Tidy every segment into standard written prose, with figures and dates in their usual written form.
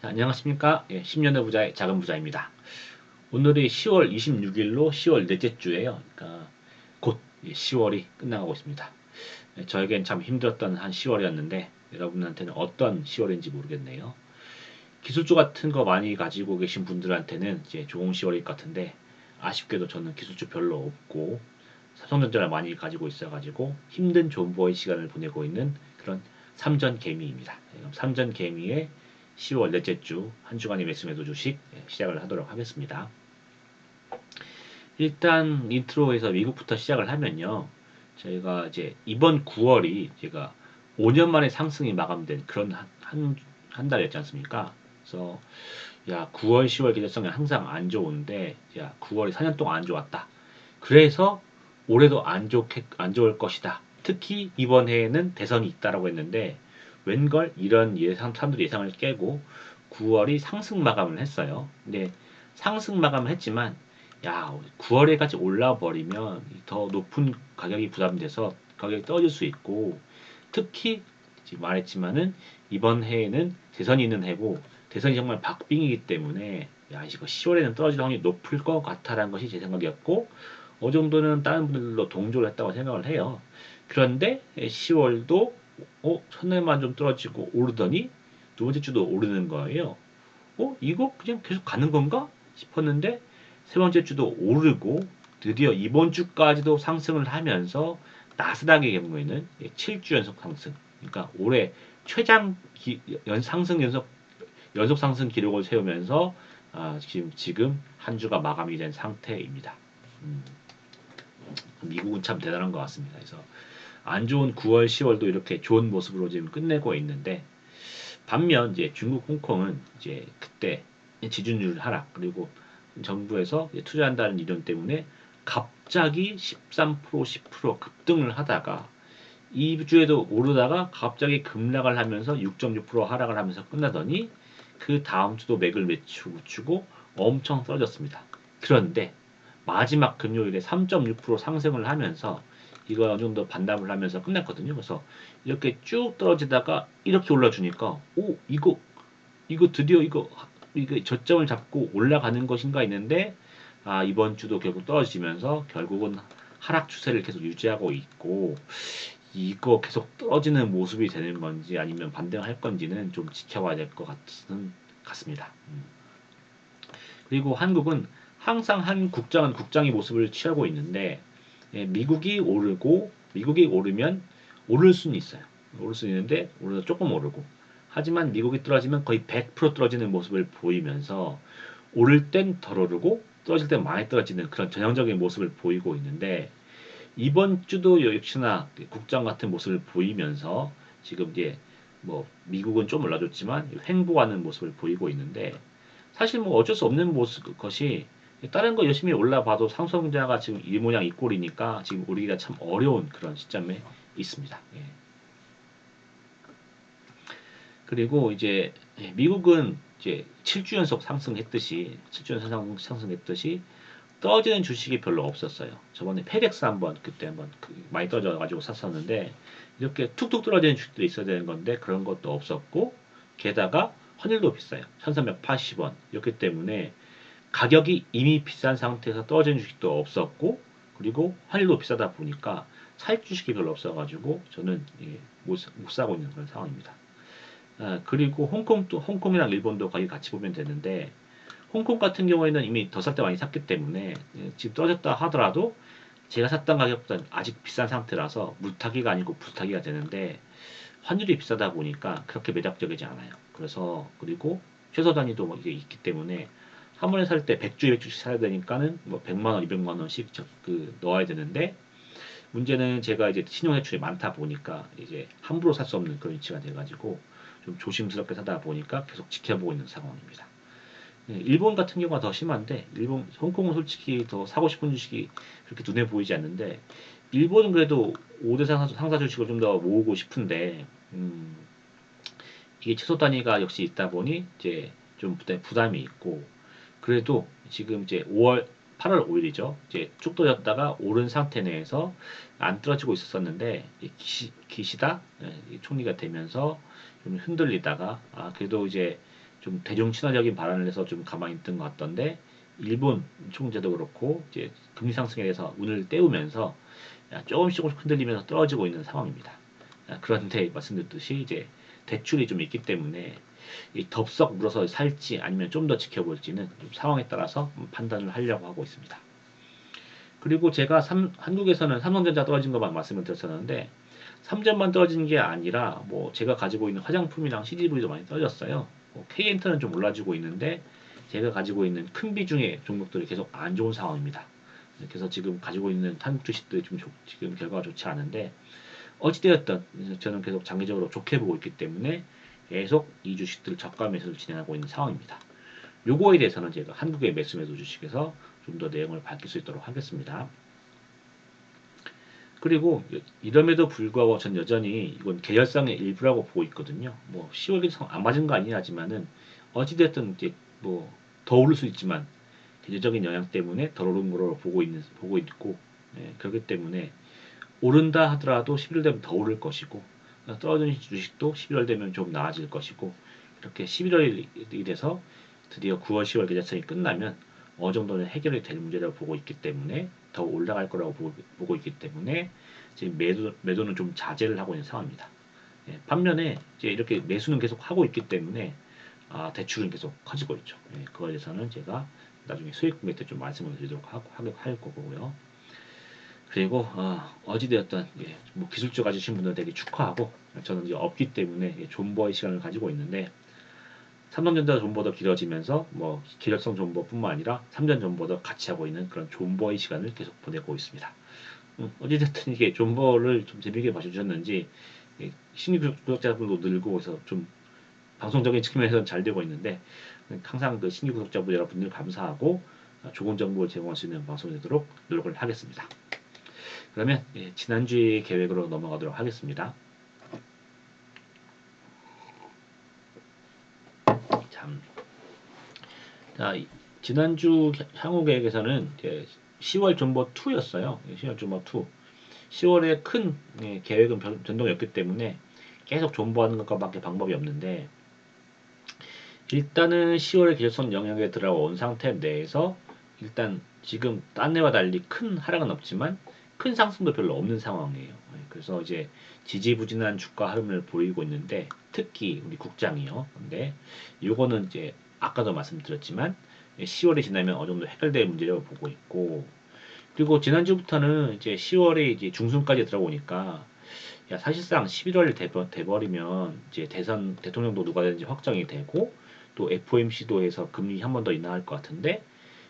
안녕하십니까? 10년의 부자의 작은 부자입니다. 오늘이 10월 26일로 10월 넷째 주예요. 그러니까 곧 10월이 끝나가고 있습니다. 저에겐 참 힘들었던 한 10월이었는데 여러분한테는 어떤 10월인지 모르겠네요. 기술주 같은 거 많이 가지고 계신 분들한테는 이제 좋은 10월일 것 같은데 아쉽게도 저는 기술주 별로 없고 삼성전자를 많이 가지고 있어가지고 힘든 존버의 시간을 보내고 있는 그런 삼전 개미입니다. 삼전 개미의 10월 넷째 주 한 주간의 매수 매도 주식 시작을 하도록 하겠습니다. 일단 인트로에서 미국부터 시작을 하면요. 저희가 이제 이번 9월이 제가 5년 만에 상승이 마감된 그런 한 달이었지 않습니까? 그래서 야 9월, 10월 계절성이 항상 안 좋은데 야 9월이 4년 동안 안 좋았다. 그래서 올해도 안 좋을 것이다. 특히 이번 해에는 대선이 있다라고 했는데 웬걸 이런 사람들 예상을 깨고 9월이 상승 마감을 했어요. 근데 상승 마감을 했지만 야 9월에까지 올라 버리면 더 높은 가격이 부담돼서 가격이 떨어질 수 있고 특히 지금 말했지만은 이번 해에는 대선이 있는 해고 대선이 정말 박빙이기 때문에 야 이거 10월에는 떨어질 확률이 높을 것 같다라는 것이 제 생각이었고 어느 정도는 다른 분들도 동조를 했다고 생각을 해요. 그런데 10월도 첫날만 좀 떨어지고 오르더니 두 번째 주도 오르는 거예요. 이거 그냥 계속 가는 건가 싶었는데 세 번째 주도 오르고 드디어 이번 주까지도 상승을 하면서 나스닥의 경우에는 7주 연속 상승. 그러니까 올해 최장 상승 연속 상승 기록을 세우면서 지금 한 주가 마감이 된 상태입니다. 미국은 참 대단한 것 같습니다. 그래서 안 좋은 9월, 10월도 이렇게 좋은 모습으로 지금 끝내고 있는데 반면 이제 중국, 홍콩은 이제 그때 지준율 하락 그리고 정부에서 투자한다는 이론 때문에 갑자기 13%, 10% 급등을 하다가 2주에도 오르다가 갑자기 급락을 하면서 6.6% 하락을 하면서 끝나더니 그 다음 주도 맥을 맞추고 엄청 떨어졌습니다. 그런데 마지막 금요일에 3.6% 상승을 하면서 이거 어느 정도 반납을 하면서 끝났거든요. 그래서 이렇게 쭉 떨어지다가 이렇게 올라주니까 이거 드디어 이거 저점을 잡고 올라가는 것인가 했는데 이번 주도 결국 떨어지면서 결국은 하락 추세를 계속 유지하고 있고 이거 계속 떨어지는 모습이 되는 건지 아니면 반등할 건지는 좀 지켜봐야 될 것 같습니다. 그리고 한국은 항상 한 국장은 국장의 모습을 취하고 있는데 미국이 오르면 오를 수는 있어요. 오를 수 있는데 오르다 조금 오르고 하지만 미국이 떨어지면 거의 100% 떨어지는 모습을 보이면서 오를 땐 덜 오르고 떨어질 땐 많이 떨어지는 그런 전형적인 모습을 보이고 있는데 이번 주도 역시나 국장 같은 모습을 보이면서 지금 이제 뭐 미국은 좀 올라줬지만 횡보하는 모습을 보이고 있는데 사실 뭐 어쩔 수 없는 것이 다른 거 열심히 올라봐도 삼성전자가 지금 이 모양 이 꼴이니까 지금 우리가 참 어려운 그런 시점에 있습니다. 예. 그리고 이제 미국은 이제 7주 연속 상승했듯이 7주 연속 상승했듯이 떨어지는 주식이 별로 없었어요. 저번에 페덱스 그때 한번 많이 떨어져가지고 샀었는데 이렇게 툭툭 떨어지는 주식들이 있어야 되는 건데 그런 것도 없었고 게다가 환율도 비싸요. 1380원. 이렇기 때문에 가격이 이미 비싼 상태에서 떨어지는 주식도 없었고 그리고 환율도 비싸다 보니까 살 주식이 별로 없어가지고 저는 못 사고 있는 그런 상황입니다. 그리고 홍콩이랑 일본도 거의 같이 보면 되는데 홍콩 같은 경우에는 이미 더 살 때 많이 샀기 때문에 지금 떨어졌다 하더라도 제가 샀던 가격보다는 아직 비싼 상태라서 물타기가 아니고 불타기가 되는데 환율이 비싸다 보니까 그렇게 매력적이지 않아요. 그래서 그리고 최소 단위도 뭐 이게 있기 때문에 한 번에 살 때 100주, 200주씩 사야 되니까는 뭐 100만 원, 200만 원씩 넣어야 되는데 문제는 제가 이제 신용 대출이 많다 보니까 이제 함부로 살 수 없는 그런 위치가 돼가지고 좀 조심스럽게 사다 보니까 계속 지켜보고 있는 상황입니다. 일본 같은 경우가 더 심한데 홍콩은 솔직히 더 사고 싶은 주식이 그렇게 눈에 보이지 않는데 일본은 그래도 5대 상사 주식을 좀 더 모으고 싶은데 이게 최소 단위가 역시 있다 보니 이제 좀 부담이 있고 그래도 지금 이제 8월 5일이죠. 이제 쭉 떨어졌다가 오른 상태 내에서 안 떨어지고 있었었는데 기시다 총리가 되면서 좀 흔들리다가 그래도 이제 좀 대중 친화적인 발언을 해서 좀 가만히 있던 것 같던데 일본 총재도 그렇고 이제 금리 상승에 대해서 운을 떼우면서 조금씩 흔들리면서 떨어지고 있는 상황입니다. 그런데 말씀드렸듯이 이제 대출이 좀 있기 때문에 이 덥석 물어서 살지 아니면 좀 더 지켜볼지는 좀 상황에 따라서 판단을 하려고 하고 있습니다. 그리고 제가 한국에서는 삼성전자 떨어진 것만 말씀을 드렸었는데 3점만 떨어진 게 아니라 뭐 제가 가지고 있는 화장품이랑 CGV도 많이 떨어졌어요. 뭐 K엔터는 좀 올라지고 있는데 제가 가지고 있는 큰 비중의 종목들이 계속 안 좋은 상황입니다. 그래서 지금 가지고 있는 한국 주식들이 좀 지금 결과가 좋지 않은데 어찌되었든 저는 계속 장기적으로 좋게 보고 있기 때문에 계속 이 주식들을 저가 매수를 진행하고 있는 상황입니다. 요거에 대해서는 제가 한국의 매수 주식에서 좀 더 내용을 밝힐 수 있도록 하겠습니다. 그리고 이럼에도 불구하고 전 여전히 이건 계열성의 일부라고 보고 있거든요. 뭐 10월 계정 안 맞은 거 아니긴 하지만은 어찌됐든 이제 뭐 더 오를 수 있지만 계절적인 영향 때문에 덜 오른 거로 보고 있고 그렇기 때문에 오른다 하더라도 11월 되면 더 오를 것이고 떨어진 주식도 11월 되면 좀 나아질 것이고 이렇게 11월이 돼서 드디어 9월, 10월 계좌성이 끝나면 어느 정도는 해결이 될 문제라고 보고 있기 때문에 더 올라갈 거라고 보고 있기 때문에 지금 매도는 좀 자제를 하고 있는 상황입니다. 반면에 이제 이렇게 매수는 계속 하고 있기 때문에 대출은 계속 커지고 있죠. 그거에 대해서는 제가 나중에 수익 공개 때 좀 말씀을 드리도록 할 거고요. 그리고 어찌되었든 뭐 기술적 가지신 분들 되게 축하하고 저는 이제 없기 때문에 존버의 시간을 가지고 있는데 삼성전자 존버도 길어지면서 뭐 기력성 존버뿐만 아니라 삼전 존버도 같이 하고 있는 그런 존버의 시간을 계속 보내고 있습니다. 어찌됐든 이게 존버를 좀 재밌게 봐주셨는지 신규 구독자분도 늘고 해서 좀 방송적인 측면에서는 잘 되고 있는데 항상 그 신규 구독자분 여러분들 감사하고 좋은 정보를 제공할 수 있는 방송이 되도록 노력을 하겠습니다. 그러면 지난주의 계획으로 넘어가도록 하겠습니다. 참, 자, 지난주 향후 계획에서는 10월 존버 2였어요. 10월 존버 2. 10월에 큰 계획은 변동이 없기 때문에 계속 존버하는 것과밖에 방법이 없는데 일단은 10월에 기술선 영역에 들어온 상태 내에서 일단 지금 딴 해와 달리 큰 하락은 없지만 큰 상승도 별로 없는 상황이에요. 그래서 이제 지지부진한 주가 흐름을 보이고 있는데 특히 우리 국장이요. 근데 요거는 이제 아까도 말씀드렸지만 10월이 지나면 어느 정도 해결될 문제라고 보고 있고 그리고 지난주부터는 이제 10월에 이제 중순까지 들어오니까 야, 사실상 11월 돼버리면 이제 대통령도 누가 되는지 확정이 되고 또 FOMC도 해서 금리 한 번 더 인하할 것 같은데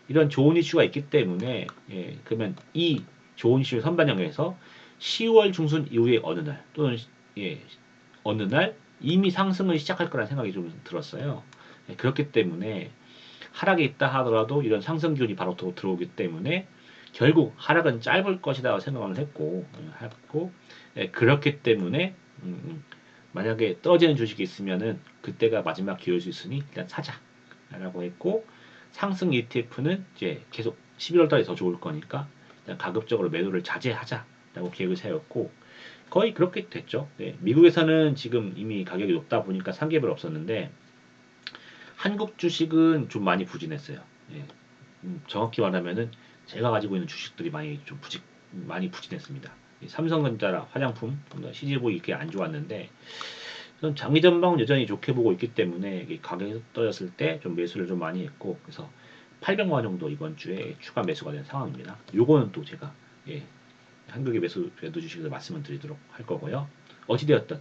이런 좋은 이슈가 있기 때문에 그러면 이 좋은 이슈 선반영해서 10월 중순 이후에 어느 날 또는 어느 날 이미 상승을 시작할 거라는 생각이 좀 들었어요. 그렇기 때문에 하락이 있다 하더라도 이런 상승 기운이 바로 들어오기 때문에 결국 하락은 짧을 것이다 생각을 했고 그렇기 때문에 만약에 떨어지는 주식이 있으면은 그때가 마지막 기회일 수 있으니 일단 사자라고 했고 상승 ETF는 이제 계속 11월 달에 더 좋을 거니까 일단 가급적으로 매도를 자제하자라고 계획을 세웠고 거의 그렇게 됐죠. 미국에서는 지금 이미 가격이 높다 보니까 상계별 없었는데 한국 주식은 좀 많이 부진했어요. 예, 정확히 말하면은 제가 가지고 있는 주식들이 많이 부진했습니다. 삼성전자, 화장품, CGV 이렇게 안 좋았는데 저는 장기 전망은 여전히 좋게 보고 있기 때문에 가격이 떨어졌을 때 좀 매수를 좀 많이 했고 그래서 800만 원 정도 이번 주에 추가 매수가 된 상황입니다. 요거는 또 제가 한국의 매도 주식에서 말씀을 드리도록 할 거고요. 어찌되었든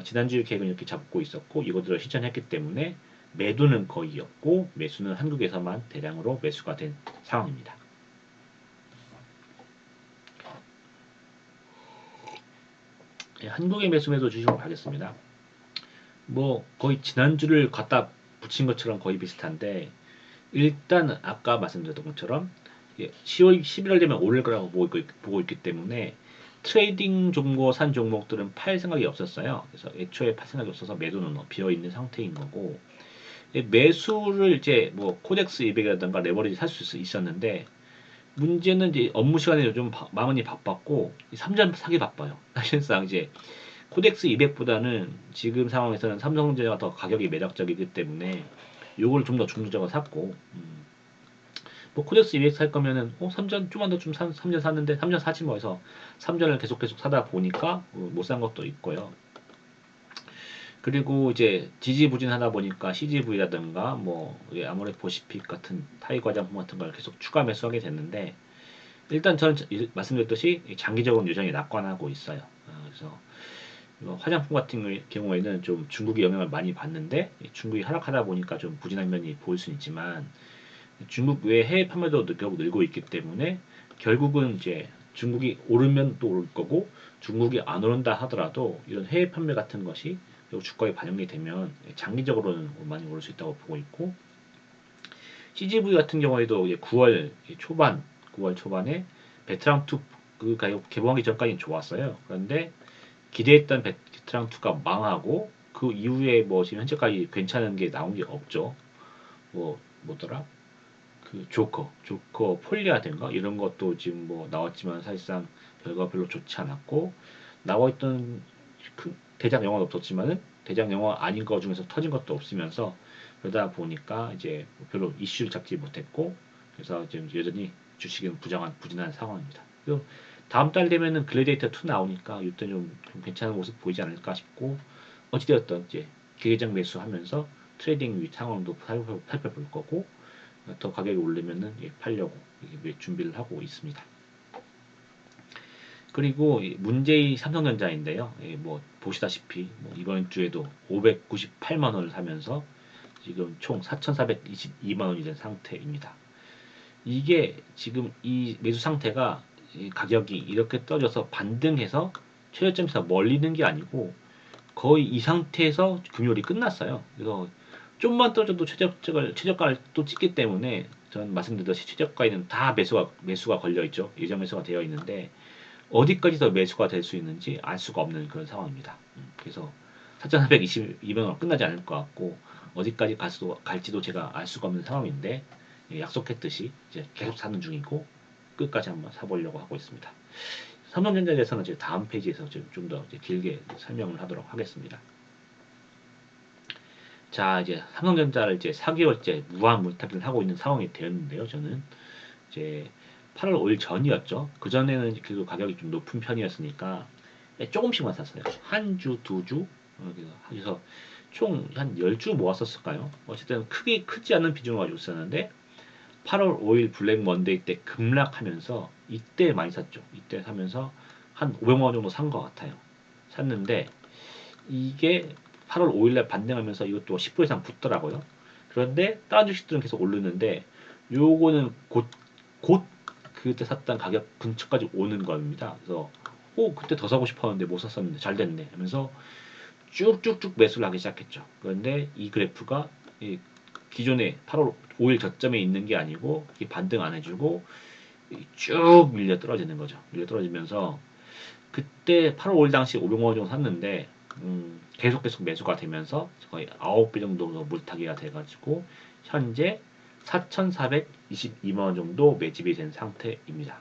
지난주 계획은 이렇게 잡고 있었고 이것들을 실천했기 때문에 매도는 거의 없고 매수는 한국에서만 대량으로 매수가 된 상황입니다. 한국의 매도 주식으로 가겠습니다. 뭐 거의 지난주를 갖다 붙인 것처럼 거의 비슷한데 일단 아까 말씀드렸던 것처럼 10월, 11월 되면 오를 거라고 보고 있기 때문에 트레이딩 종목 산 종목들은 팔 생각이 없었어요. 그래서 애초에 팔 생각이 없어서 매도는 비어 있는 상태인 거고 매수를 이제 뭐 코덱스 200이라든가 레버리지 살 수 있었는데 문제는 이제 업무 시간에 요즘 마음이 바빴고 3점 사기 바빠요. 사실상 이제 코덱스 200보다는 지금 상황에서는 삼성전자가 더 가격이 매력적이기 때문에 요걸 좀 더 중점적으로 샀고, 뭐 코덱스 200 살 거면은 3전 좀만 더 좀 3전 샀는데 3전 사지 뭐 해서 3전을 계속 사다 보니까 못 산 것도 있고요. 그리고 이제 지지부진하다 보니까 CGV라든가 뭐 아모레퍼시픽 같은 타이거 화장품 같은 걸 계속 추가 매수하게 됐는데, 일단 저는 말씀드렸듯이 장기적으로 여전히 낙관하고 있어요. 그래서 화장품 같은 경우에는 좀 중국이 영향을 많이 받는데, 중국이 하락하다 보니까 좀 부진한 면이 보일 수 있지만 중국 외 해외 판매도 결국 늘고 있기 때문에 결국은 이제 중국이 오르면 또 오를 거고, 중국이 안 오른다 하더라도 이런 해외 판매 같은 것이 주가에 반영이 되면 장기적으로는 많이 오를 수 있다고 보고 있고, CGV 같은 경우에도 이제 9월 초반에 베테랑 2 그 가격 개봉하기 전까지는 좋았어요. 그런데 기대했던 베테랑 2가 망하고 그 이후에 뭐 지금 현재까지 괜찮은 게 나온 게 없죠. 뭐더라? 그 조커 폴리아든가 이런 것도 지금 뭐 나왔지만 사실상 결과가 별로 좋지 않았고, 나와 있던 그 대작 영화는 없었지만은 대작 영화 아닌 거 중에서 터진 것도 없으면서, 그러다 보니까 이제 별로 이슈를 잡지 못했고, 그래서 지금 여전히 주식은 부진한 상황입니다. 그리고 다음 달 되면은 글래디에이터 2 나오니까 이때 좀 괜찮은 모습 보이지 않을까 싶고, 어찌되었던 이제 기회적 매수하면서 트레이딩 위 상황도 살펴볼 거고, 더 가격이 오르면은 팔려고 준비를 하고 있습니다. 그리고 문제의 삼성전자인데요. 뭐 보시다시피 뭐 이번 주에도 598만 원을 사면서 지금 총 4,422만 원이 된 상태입니다. 이게 지금 이 매수 상태가 가격이 이렇게 떨어져서 반등해서 최저점에서 멀리는 게 아니고 거의 이 상태에서 금요일이 끝났어요. 그래서 좀만 떨어져도 최저가를 또 찍기 때문에, 저는 말씀드렸듯이 최저가에는 다 매수가 걸려 있죠. 예정 매수가 되어 있는데 어디까지 더 매수가 될 수 있는지 알 수가 없는 그런 상황입니다. 그래서 4,422만 원 끝나지 않을 것 같고, 어디까지 갈지도 제가 알 수가 없는 상황인데, 약속했듯이 이제 계속 사는 중이고 끝까지 한번 사보려고 하고 있습니다. 삼성전자에 대해서는 이제 다음 페이지에서 좀 더 길게 설명을 하도록 하겠습니다. 자, 이제 삼성전자를 이제 4개월째 무한 물타기를 하고 있는 상황이 되었는데요. 저는 이제 8월 5일 전이었죠. 그 전에는 그래도 가격이 좀 높은 편이었으니까 조금씩만 샀어요. 한 주, 두 주. 그래서 총 한 10주 모았었을까요? 어쨌든 크지 않은 비중을 가지고 있었는데 8월 5일 블랙 먼데이 때 급락하면서 이때 많이 샀죠. 이때 사면서 한 500만 원 정도 산 것 같아요. 샀는데 이게 8월 5일날 반등하면서 이것도 10% 이상 붙더라고요. 그런데 다른 주식들은 계속 오르는데 요거는 곧 그때 샀던 가격 근처까지 오는 겁니다. 그래서 그때 더 사고 싶었는데 못 샀었는데 잘 됐네 하면서 쭉쭉쭉 매수를 하기 시작했죠. 그런데 이 그래프가 기존에 8월 5일 저점에 있는 게 아니고 반등 안 해주고 쭉 밀려 떨어지는 거죠. 밀려 떨어지면서 그때 8월 5일 당시 500만 원 정도 샀는데 계속 매수가 되면서 거의 9배 정도 물타기가 돼가지고 현재 4,422만 원 정도 매집이 된 상태입니다.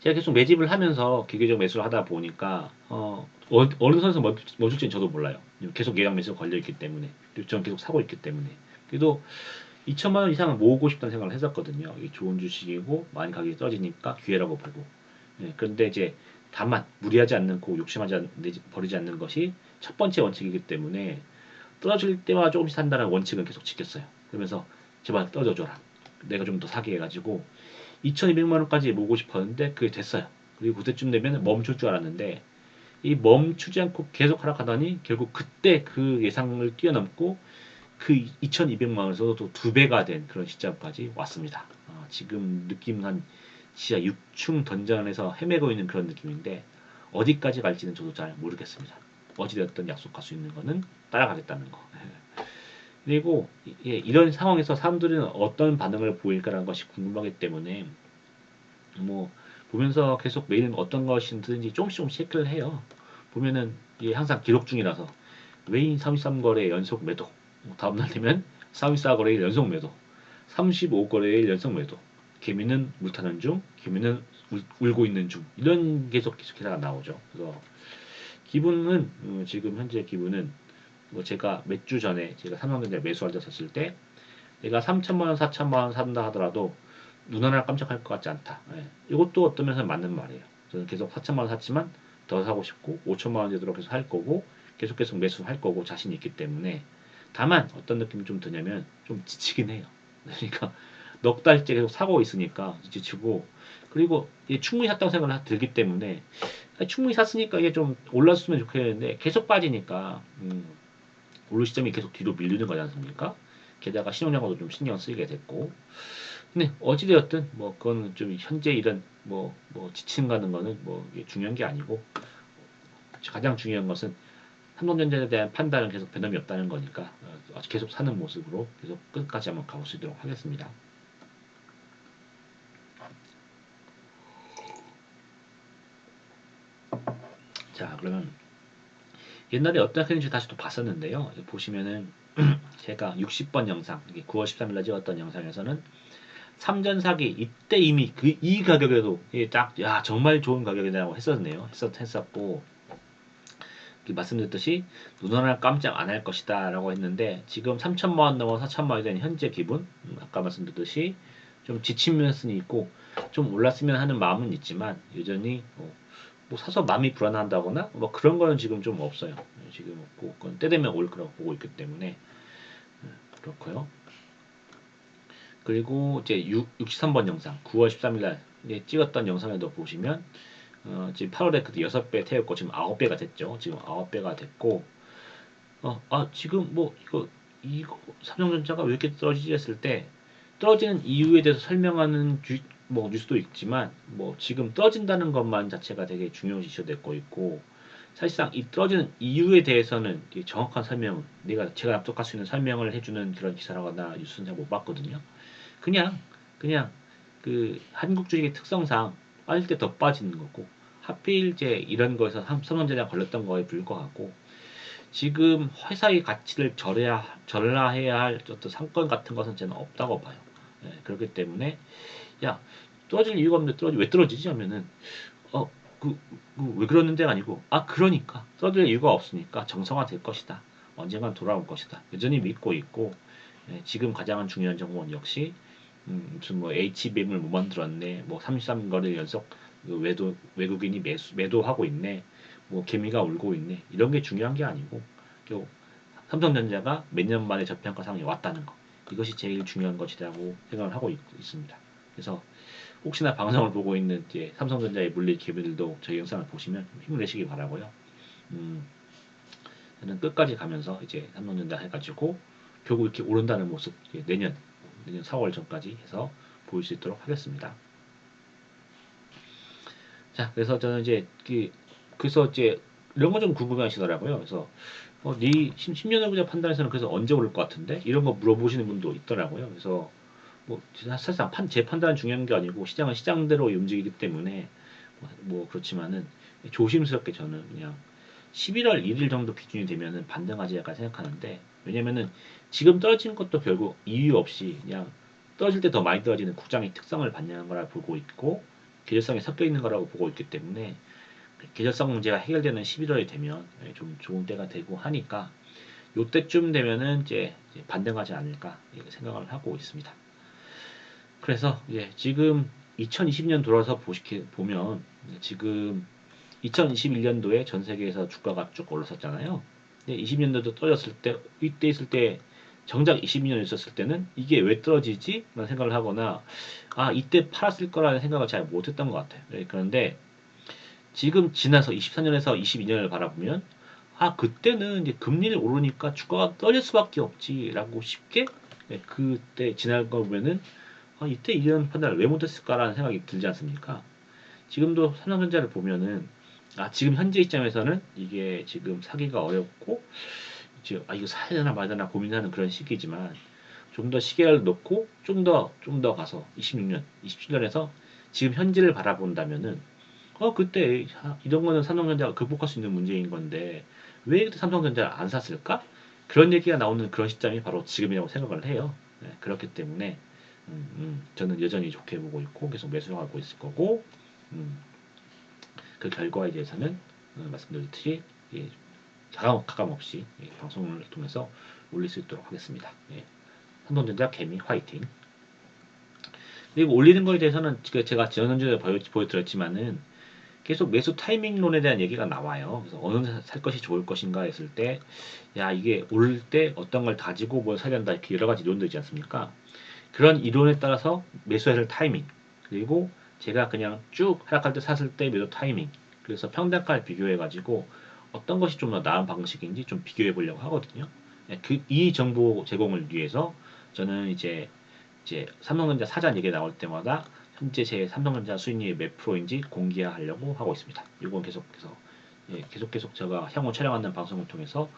제가 계속 매집을 하면서 기계적 매수를 하다 보니까 어느 선에서 멈출지는 저도 몰라요. 계속 예약 매수가 걸려 있기 때문에, 그리고 저는 계속 사고 있기 때문에. 그래도 2천만 원 이상은 모으고 싶다는 생각을 했었거든요. 이게 좋은 주식이고 많이 가격이 떨어지니까 기회라고 보고. 그런데 이제 다만 무리하지 않고 버리지 않는 것이 첫 번째 원칙이기 때문에 떨어질 때마다 조금씩 산다는 원칙은 계속 지켰어요. 그러면서 제발 떨어져줘라. 내가 좀 더 사게 해가지고 2,200만 원까지 모으고 싶었는데 그게 됐어요. 그리고 그때쯤 되면 멈출 줄 알았는데 이 멈추지 않고 계속 하락하더니 결국 그때 그 예상을 뛰어넘고 그 2,200만 원에서도 또 두 배가 된 그런 시점까지 왔습니다. 지금 느낌은 한 지하 6층 던전에서 헤매고 있는 그런 느낌인데 어디까지 갈지는 저도 잘 모르겠습니다. 어찌되었든 약속할 수 있는 거는 따라가겠다는 거. 그리고 이런 상황에서 사람들은 어떤 반응을 보일까라는 것이 궁금하기 때문에 뭐 보면서 계속 매일 어떤 것이든지 조금씩 체크를 해요. 보면은 이게 항상 기록 중이라서 외인 33거래 연속 매도, 다음날 되면 34거래일 연속 매도, 35거래일 연속 매도, 개미는 물타는 중, 개미는 울고 있는 중, 이런 계속 기사가 나오죠. 그래서 기분은 지금 현재 기분은 뭐 제가 몇 주 전에 제가 삼성전자 매수할 때 샀을 때 내가 3천만 원, 4천만 원 산다 하더라도 눈 하나 깜짝할 것 같지 않다. 예. 이것도 어떤 면에서 맞는 말이에요. 저는 계속 4천만 원 샀지만 더 사고 싶고 5천만 원 되도록 계속 할 거고 계속 매수할 거고 자신이 있기 때문에 다만 어떤 느낌이 좀 드냐면 좀 지치긴 해요. 그러니까 넉 달째 계속 사고 있으니까 지치고 그리고 이게 충분히 샀다고 생각을 들기 때문에 충분히 샀으니까 이게 좀 올랐으면 좋겠는데 계속 빠지니까 오를 시점이 계속 뒤로 밀리는 거지 않습니까? 게다가 신용량도 좀 신경 쓰이게 됐고 근데 어찌되었든 뭐 그건 좀 현재 이런 뭐 지침 가는 거는 뭐 이게 중요한 게 아니고 가장 중요한 것은 삼성전자에 대한 판단은 계속 변함이 없다는 거니까 계속 사는 모습으로 계속 끝까지 한번 가볼 수 있도록 하겠습니다. 자 그러면 옛날에 어떻게 했는지 다시 또 봤었는데요. 보시면은 제가 60번 영상, 9월 13일 날 찍었던 영상에서는 삼전 사기 이때 이미 이 가격에도 딱 야 정말 좋은 가격이라고 했었네요. 했었고 말씀드렸듯이 눈 하나 깜짝 안 할 것이다라고 했는데 지금 3천만 원 넘어 4천만 원이 된 현재 기분 아까 말씀드렸듯이 좀 지친 면이 있고 좀 올랐으면 하는 마음은 있지만 여전히 뭐 사서 마음이 불안한다거나 뭐 그런 거는 지금 좀 없어요. 지금 없고 그건 때 되면 올 거라고 보고 있기 때문에 그렇고요. 그리고 이제 63번 영상 9월 13일 날 찍었던 영상에도 보시면 지금 8월에 그때 6배 태웠고 지금 9배가 됐죠. 지금 9배가 됐고 지금 뭐 이거 삼성전자가 왜 이렇게 떨어지지 했을 때 떨어지는 이유에 대해서 설명하는 뭐 뉴스도 있지만 뭐 지금 떨어진다는 것만 자체가 되게 중요시 됐고 있고 사실상 이 떨어지는 이유에 대해서는 정확한 설명 제가 납득할 수 있는 설명을 해주는 그런 기사라거나 뉴스는 잘 못 봤거든요. 그냥 그 한국 주식의 특성상 빠질 때 더 빠지는 거고 하필 이제 이런 거에서 삼성전자 걸렸던 거에 불과하고 지금 회사의 가치를 절하해야 할 어떤 상권 같은 것은 저는 없다고 봐요. 그렇기 때문에 야 떨어질 이유가 없는데 왜 떨어지지 하면은 어 왜 그러는데가 아니고 그러니까 떨어질 이유가 없으니까 정상화 될 것이다. 언젠간 돌아올 것이다. 여전히 믿고 있고 지금 가장 중요한 정보는 역시 무슨 뭐 HBM을 못 만들었네. 뭐 33거래 연속 외국인이 매도하고 있네. 뭐 개미가 울고 있네. 이런 게 중요한 게 아니고 또 삼성전자가 몇 년 만에 저평가 상황에 왔다는 거. 이것이 제일 중요한 것이라고 생각을 하고 있습니다. 그래서 혹시나 방송을 보고 있는 이제 삼성전자의 물리 기업들도 저희 영상을 보시면 힘내시기 바라고요. 음, 저는 끝까지 가면서 이제 삼성전자 해가지고 결국 이렇게 오른다는 모습 내년 4월 전까지 해서 보일 수 있도록 하겠습니다. 자, 그래서 저는 이제 그래서 이제 이런 거 좀 궁금해하시더라고요. 그래서 네 10년 후자 판단에서는 그래서 언제 오를 것 같은데 이런 거 물어보시는 분도 있더라고요. 그래서 뭐 사실상 제 판단은 중요한 게 아니고 시장은 시장대로 움직이기 때문에 뭐 그렇지만은 조심스럽게 저는 그냥 11월 1일 정도 기준이 되면은 반등하지 약간 생각하는데 왜냐면은 지금 떨어지는 것도 결국 이유 없이 그냥 떨어질 때 더 많이 떨어지는 국장의 특성을 반영한 거라 보고 있고 계절성이 섞여 있는 거라고 보고 있기 때문에 계절성 문제가 해결되는 11월이 되면 좀 좋은 때가 되고 하니까 요때쯤 되면은 이제 반등하지 않을까 생각을 하고 있습니다. 그래서 지금 2020년 돌아서 보면 지금 2021년도에 전 세계에서 주가가 쭉 올랐었잖아요. 근데 20년도도 떨어졌을 때 이때 있을 때 정작 22년 있었을 때는 이게 왜 떨어지지? 라는 생각을 하거나 이때 팔았을 거라는 생각을 잘 못했던 것 같아요. 그런데 지금 지나서 24년에서 22년을 바라보면 그때는 이제 금리를 오르니까 주가가 떨어질 수밖에 없지라고 쉽게 그때 지날 거 보면은 이때 이런 판단을 왜 못했을까라는 생각이 들지 않습니까? 지금도 삼성전자를 보면은 지금 현재 시점에서는 이게 지금 사기가 어렵고 지금 이거 사야 되나 말야 되나 고민하는 그런 시기지만 좀 더 시계를 놓고 좀 더 가서 26년, 27년에서 지금 현재를 바라본다면은 그때 이런 거는 삼성전자가 극복할 수 있는 문제인 건데 왜 그때 삼성전자를 안 샀을까? 그런 얘기가 나오는 그런 시점이 바로 지금이라고 생각을 해요. 그렇기 때문에 저는 여전히 좋게 보고 있고 계속 매수하고 있을 거고 음, 그 결과에 대해서는 말씀드렸듯이 예, 가감 없이 예, 방송을 통해서 올릴 수 있도록 하겠습니다. 예, 삼성전자 개미 화이팅. 그리고 올리는 거에 대해서는 제가 지난주에 보여드렸지만은 계속 매수 타이밍론에 대한 얘기가 나와요. 그래서 어느 살 것이 좋을 것인가 했을 때, 야, 이게 오를 때 어떤 걸 다지고 뭘 사야 된다. 이렇게 여러 가지 이론도 있지 않습니까? 그런 이론에 따라서 매수해야 될 타이밍, 그리고 제가 그냥 쭉 하락할 때 샀을 때 매도 타이밍, 그래서 평단가를 비교해가지고 어떤 것이 좀 더 나은 방식인지 좀 비교해 보려고 하거든요. 예, 이 정보 제공을 위해서 저는 이제 삼성전자 사전 얘기 나올 때마다 현재 제 삼성전자 수익률이 몇 프로인지 공개하려고 하고 있습니다. 이건 계속해서 예, 계속 제가 향후 촬영하는 방송을 통해서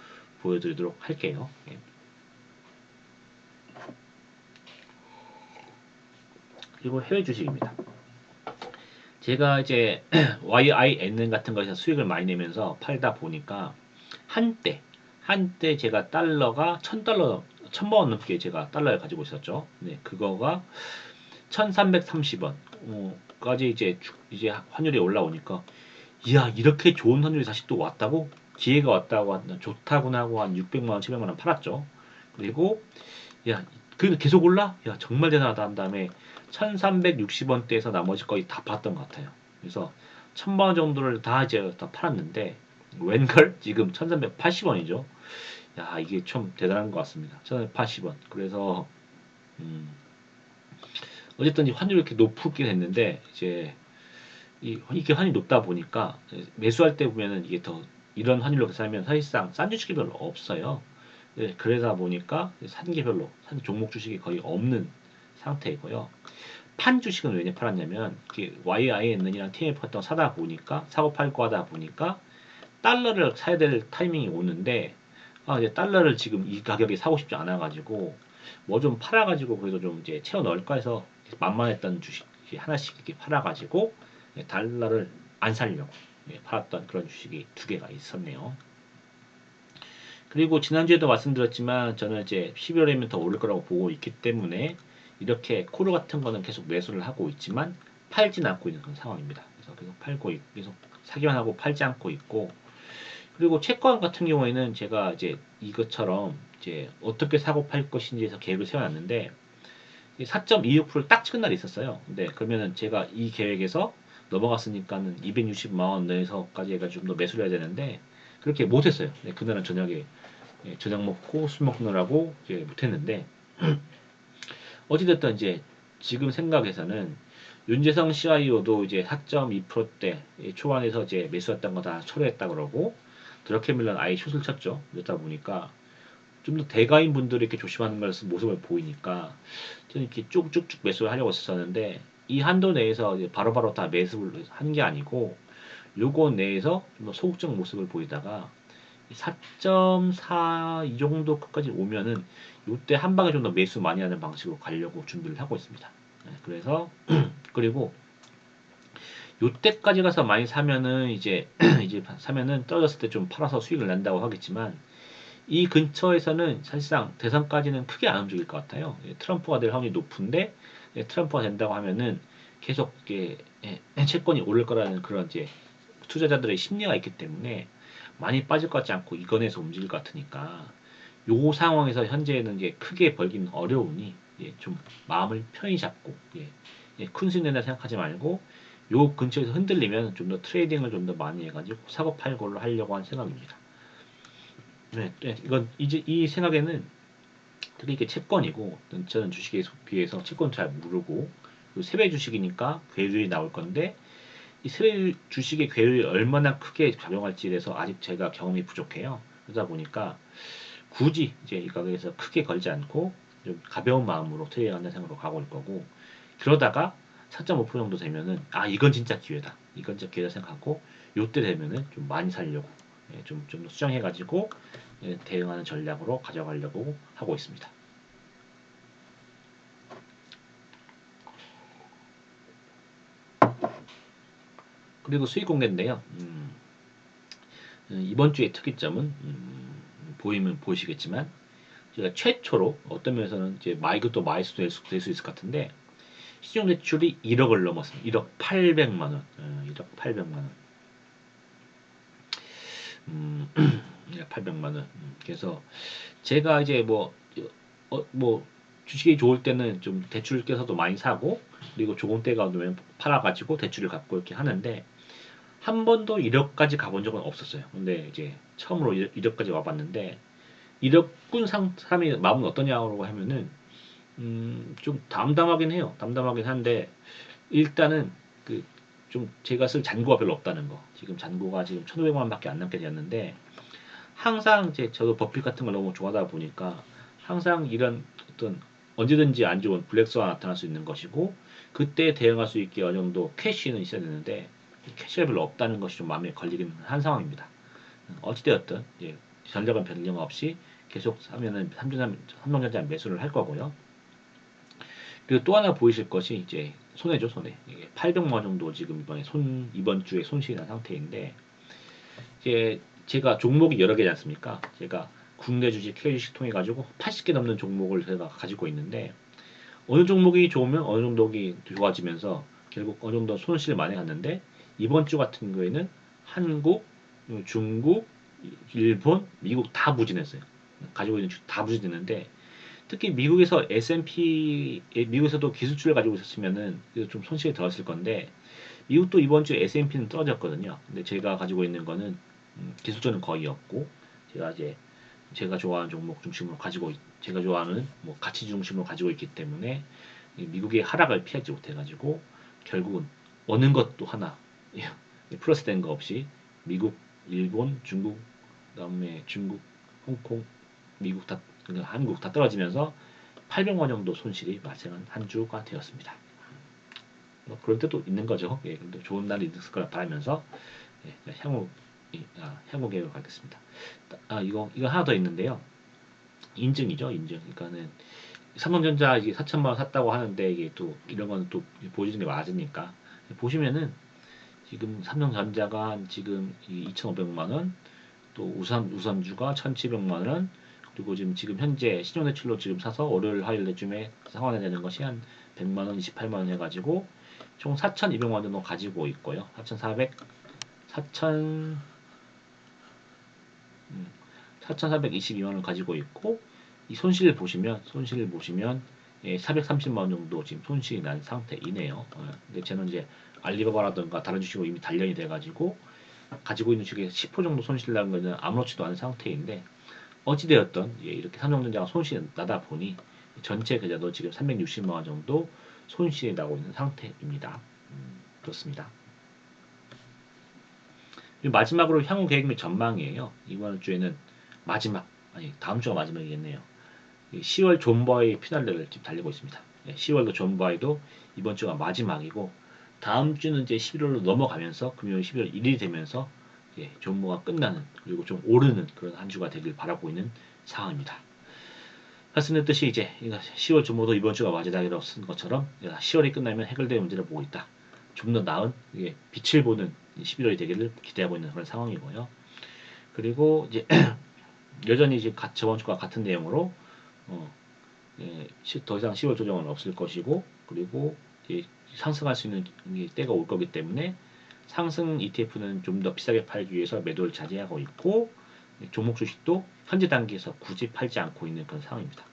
보여드리도록 할게요. 예. 그리고 해외 주식입니다. 제가 이제 YIN 같은 거에서 수익을 많이 내면서 팔다 보니까 한때 제가 달러가 1000달러 1000만 원 넘게 제가 달러를 가지고 있었죠. 네, 그거가 1330원 까지 이제 환율이 올라오니까 이야, 이렇게 좋은 환율이 다시 또 왔다고, 기회가 왔다고, 좋다구나 하고 한 600만 원 700만 원 팔았죠. 그리고 야, 그 계속 올라? 야, 정말 대단하다 한 다음에 1360원대에서 나머지 거의 다 팔았던 것 같아요. 그래서 1000만 원 정도를 다 이제 다 팔았는데 웬걸 지금 1380원이죠. 야, 이게 좀 대단한 것 같습니다. 1380원. 그래서 음, 어쨌든 이 환율이 이렇게 높게 됐는데 이제 이게 환율이 높다 보니까 매수할 때 보면은 이게 더 이런 환율로 계산하면 사실상 싼 주식이 별로 없어요. 네, 그러다 보니까 산 게 별로 산 종목 주식이 거의 없는 상태이고요. 판 주식은 왜 팔았냐면 YIN이랑 TMF 같은 거 사다 보니까 사고 팔고 하다 보니까 달러를 사야 될 타이밍이 오는데 이제 달러를 지금 이 가격에 사고 싶지 않아 가지고 뭐 좀 팔아 가지고 그래도 좀 이제 채워 넣을까 해서 만만했던 주식 하나씩 이렇게 팔아 가지고 달러를 안 살려고 팔았던 그런 주식이 두 개가 있었네요. 그리고 지난주에도 말씀드렸지만 저는 이제 12월이면 더 오를 거라고 보고 있기 때문에 이렇게 코르 같은 거는 계속 매수를 하고 있지만 팔지는 않고 있는 그런 상황입니다. 그래서 계속 계속 사기만 하고 팔지 않고 있고, 그리고 채권 같은 경우에는 제가 이제 이것처럼 이제 어떻게 사고 팔 것인지에서 계획을 세워놨는데 4.26%를 딱 찍은 날이 있었어요. 근데 그러면은 제가 이 계획에서 넘어갔으니까는 260만 원 내에서까지 해가지고 좀 더 매수를 해야 되는데 그렇게 못했어요. 네, 그날은 저녁에 저녁 먹고 술 먹느라고 이제 못했는데 어찌됐든 이제 지금 생각에서는 윤재성 CIO도 이제 4.2%대 초반에서 이제 매수했던 거 다 철회했다 그러고 드러케밀런 아예 슛을 쳤죠. 그러다 보니까 좀 더 대가인 분들이 이렇게 조심하는 모습을 보이니까 저는 이렇게 쭉쭉쭉 매수를 하려고 했었는데 이 한도 내에서 이제 바로바로 다 매수를 한 게 아니고 요거 내에서 좀 더 소극적 모습을 보이다가 4.4 이 정도 끝까지 오면은 요때 한 방에 좀 더 매수 많이 하는 방식으로 가려고 준비를 하고 있습니다. 네, 그래서 그리고 요때까지 가서 많이 사면은 이제 이제 사면은 떨어졌을 때 좀 팔아서 수익을 낸다고 하겠지만 이 근처에서는 사실상 대선까지는 크게 안 움직일 것 같아요. 트럼프가 될 확률이 높은데 트럼프가 된다고 하면은 계속 채권이 오를 거라는 그런 이제 투자자들의 심리가 있기 때문에 많이 빠질 것 같지 않고 이건에서 움직일 것 같으니까 요 상황에서 현재는 이제 크게 벌기는 어려우니 좀 마음을 편히 잡고 큰 수익 낸다 생각하지 말고 요 근처에서 흔들리면 좀 더 트레이딩을 좀 더 많이 해가지고 사고 팔고를 하려고 하는 생각입니다. 네, 이건 이제 이 생각에는 특히 이게 채권이고 저는 주식에 비해서 채권 잘 모르고 그리고 세배 주식이니까 괴율이 나올 건데 이 세배 주식의 괴율이 얼마나 크게 작용할지에 대해서 아직 제가 경험이 부족해요. 그러다 보니까 굳이 이제 이 가격에서 크게 걸지 않고 좀 가벼운 마음으로 트레이딩한다는 생각으로 가고 올 거고, 그러다가 4.5% 정도 되면은 이건 진짜 기회다. 이건 진짜 기회다 생각하고 요때 되면은 좀 많이 살려고 좀 수정해가지고 대응하는 전략으로 가져가려고 하고 있습니다. 그리고 수익 공개인데요. 이번 주의 특이점은 보이면 보시겠지만 제가 최초로 어떤 면에서는 이제 이것도 마이스 될 수 있을 것 같은데 시중 대출이 1억을 넘었습니다. 1억 800만 원. 1억 800만 원. 음, 800만 원. 그래서 제가 이제 뭐 주식이 좋을 때는 좀 대출 껴서도 많이 사고 그리고 좋은 때가 오면 팔아가지고 대출을 갚고 이렇게 하는데 한 번도 1억까지 가본 적은 없었어요. 근데 이제 처음으로 1억까지 와봤는데 1억군 사람의 마음은 어떠냐고 하면은 좀 담담하긴 해요. 담담하긴 한데 일단은 그 좀 제가 쓸 잔고가 별로 없다는 거. 지금 잔고가 지금 1,500만 원밖에 안 남게 되었는데 항상 이제 저도 버핏 같은 걸 너무 좋아하다 보니까 항상 이런 어떤 언제든지 안 좋은 블랙스완 나타날 수 있는 것이고 그때 대응할 수 있게 어느 정도 캐시는 있어야 되는데 캐시가 별로 없다는 것이 좀 마음에 걸리긴 한 상황입니다. 어찌되었든 예, 전략은 변경 없이 계속 하면은 삼성전자 매수를 할 거고요. 그리고 또 하나 보이실 것이 이제 손해죠, 손해. 이게 800만 원 정도 지금 이번 주에 손실이 난 상태인데 이제 제가 종목이 여러 개지 않습니까? 제가 국내 주식, 해외 주식 통해 가지고 80개 넘는 종목을 제가 가지고 있는데 어느 종목이 좋으면 어느 종목이 좋아지면서 결국 어느 정도 손실을 많이 갔는데 이번 주 같은 경우에는 한국, 중국, 일본, 미국 다 부진했어요. 가지고 있는 주식 다 부진했는데 특히 미국에서 S&P 미국에서도 기술주를 가지고 있었으면은 그래도 좀 손실이 덜었을 건데 미국도 이번 주에 S&P는 떨어졌거든요. 근데 제가 가지고 있는 거는 기술주는 거의 없고 제가 이제 제가 좋아하는 종목 중심으로 제가 좋아하는 뭐 가치 중심으로 가지고 있기 때문에 미국의 하락을 피하지 못해가지고 결국은 어느 것도 하나 플러스 된 거 없이 미국, 일본, 중국, 그다음에 중국, 홍콩, 미국 다 그러니까 한국 다 떨어지면서 800만 원 정도 손실이 발생한 한 주가 되었습니다. 뭐 그럴 때도 있는 거죠. 예, 근데 좋은 날이 있을 거라 바라면서 예, 향후 계획을 가겠습니다. 이거 하나 더 있는데요. 인증이죠, 인증. 그러니까는 삼성전자 이게 4천만 원 샀다고 하는데 이게 또 이런 거는 또 보여주는 게 맞으니까 보시면은 지금 삼성전자가 지금 2,500만 원, 또 우선주가 1,700만 원, 그리고 지금 현재 신용대출로 지금 사서 월요일 화요일쯤에 상환해야 되는 것이 한 100만 원, 28만 원 해가지고 총 4,200만 원 정도 가지고 있고요. 4,400, 4,000, 4,422만 원 가지고 있고 이 손실을 보시면 430만 원 정도 지금 손실이 난 상태이네요. 근데 저는 이제 알리바바라든가 다른 주식으로 이미 단련이 돼가지고 가지고 있는 주식에 10% 정도 손실 난 거는 아무렇지도 않은 상태인데 어찌되었던 이렇게 삼성전자가 손실이 나다 보니 전체 계좌도 지금 360만 원 정도 손실이 나고 있는 상태입니다. 그렇습니다. 그리고 마지막으로 향후 계획 및 전망이에요. 이번 주에는 다음 주가 마지막이겠네요. 10월 존버의 피날레를 지금 달리고 있습니다. 10월도 존버이도 이번 주가 마지막이고 다음 주는 이제 11월로 넘어가면서 금요일 11월 1일이 되면서 존버가 끝나는 그리고 좀 오르는 그런 한 주가 되길 바라고 있는 상황입니다. 말씀드렸듯이 이제 10월 존버도 이번 주가 마지막이라고 쓴 것처럼 10월이 끝나면 해결될 문제를 보고 있다. 좀 더 나은 빛을 보는 11월이 되기를 기대하고 있는 그런 상황이고요. 그리고 이제 여전히 이제 저번 주와 같은 내용으로 어, 더 이상 10월 조정은 없을 것이고 그리고 상승할 수 있는 때가 올 거기 때문에 상승 ETF는 좀 더 비싸게 팔기 위해서 매도를 자제하고 있고 종목 주식도 현재 단계에서 굳이 팔지 않고 있는 그런 상황입니다.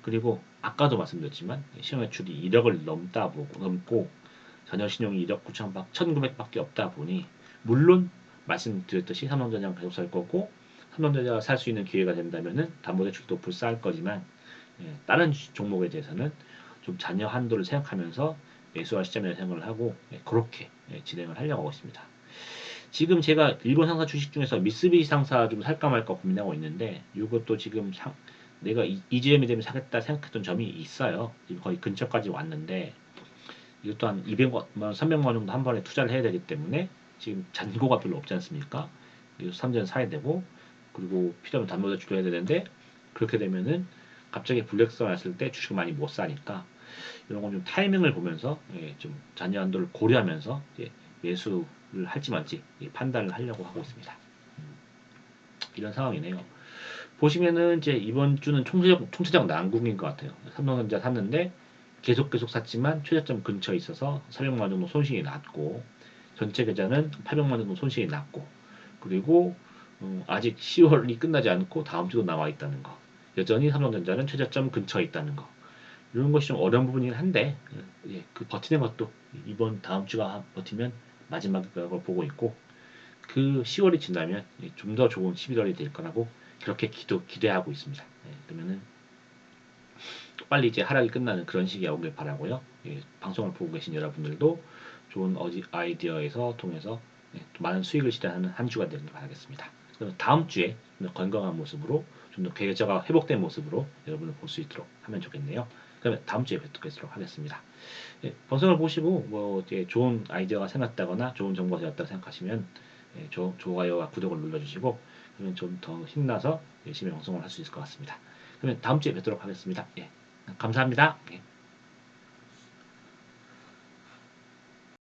그리고 아까도 말씀드렸지만 신용매출이 1억을 넘고 전년신용이 1억 9천 1,900밖에 없다 보니 물론 말씀드렸듯이 삼성전자는 계속 살 거고 삼성전자가 살 수 있는 기회가 된다면은 담보대출도 불사할 거지만 다른 종목에 대해서는 좀 잔여 한도를 생각하면서 매수와 시점에 생각을 하고 그렇게 진행을 하려고 하고 있습니다. 지금 제가 일본 상사 주식 중에서 미쓰비시 상사 좀 살까 말까 고민하고 있는데 이것도 지금 내가 이즈음이 되면 사겠다 생각했던 점이 있어요. 지금 거의 근처까지 왔는데 이것도 한 200만 원, 300만 원 정도 한 번에 투자를 해야 되기 때문에 지금 잔고가 별로 없지 않습니까? 그래서 삼전 사야 되고 그리고 필요하면 담보대출도 해야 되는데 그렇게 되면은 갑자기 블랙스가 났을 때 주식을 많이 못 사니까 이런 건 좀 타이밍을 보면서 좀 잔여 한도를 고려하면서 매수를 할지 말지 판단을 하려고 하고 있습니다. 이런 상황이네요. 보시면은 이제 이번 주는 총체적 난국인 것 같아요. 삼성전자 샀는데 계속 샀지만 최저점 근처에 있어서 400만 원 정도 손실이 났고 전체 계좌는 800만 원 정도 손실이 났고 그리고 아직 10월이 끝나지 않고 다음 주도 남아 있다는 거. 여전히 삼성전자는 최저점 근처에 있다는 거. 이런 것이 좀 어려운 부분이긴 한데 예, 그 버티는 것도 이번 다음 주가 버티면 마지막이라고 보고 있고 그 10월이 지나면 좀 더 좋은 11월이 될 거라고 그렇게 기대하고 있습니다. 예, 그러면은 빨리 이제 하락이 끝나는 그런 시기가 오길 바라고요. 예, 방송을 보고 계신 여러분들도 좋은 아이디어에서 통해서 또 많은 수익을 실현하는 한 주가 되길 바라겠습니다. 그럼 다음 주에 좀 더 건강한 모습으로 좀 더 계좌가 회복된 모습으로 여러분을 볼 수 있도록 하면 좋겠네요. 그러면 다음 주에 뵙도록 하겠습니다. 예, 방송을 보시고 뭐 이제 좋은 아이디어가 생겼다거나 좋은 정보가 되었다고 생각하시면 좋아요와 구독을 눌러주시고 그러면 좀 더 힘나서 열심히 방송을 할 수 있을 것 같습니다. 그러면 다음 주에 뵙도록 하겠습니다. 예, 감사합니다. 예.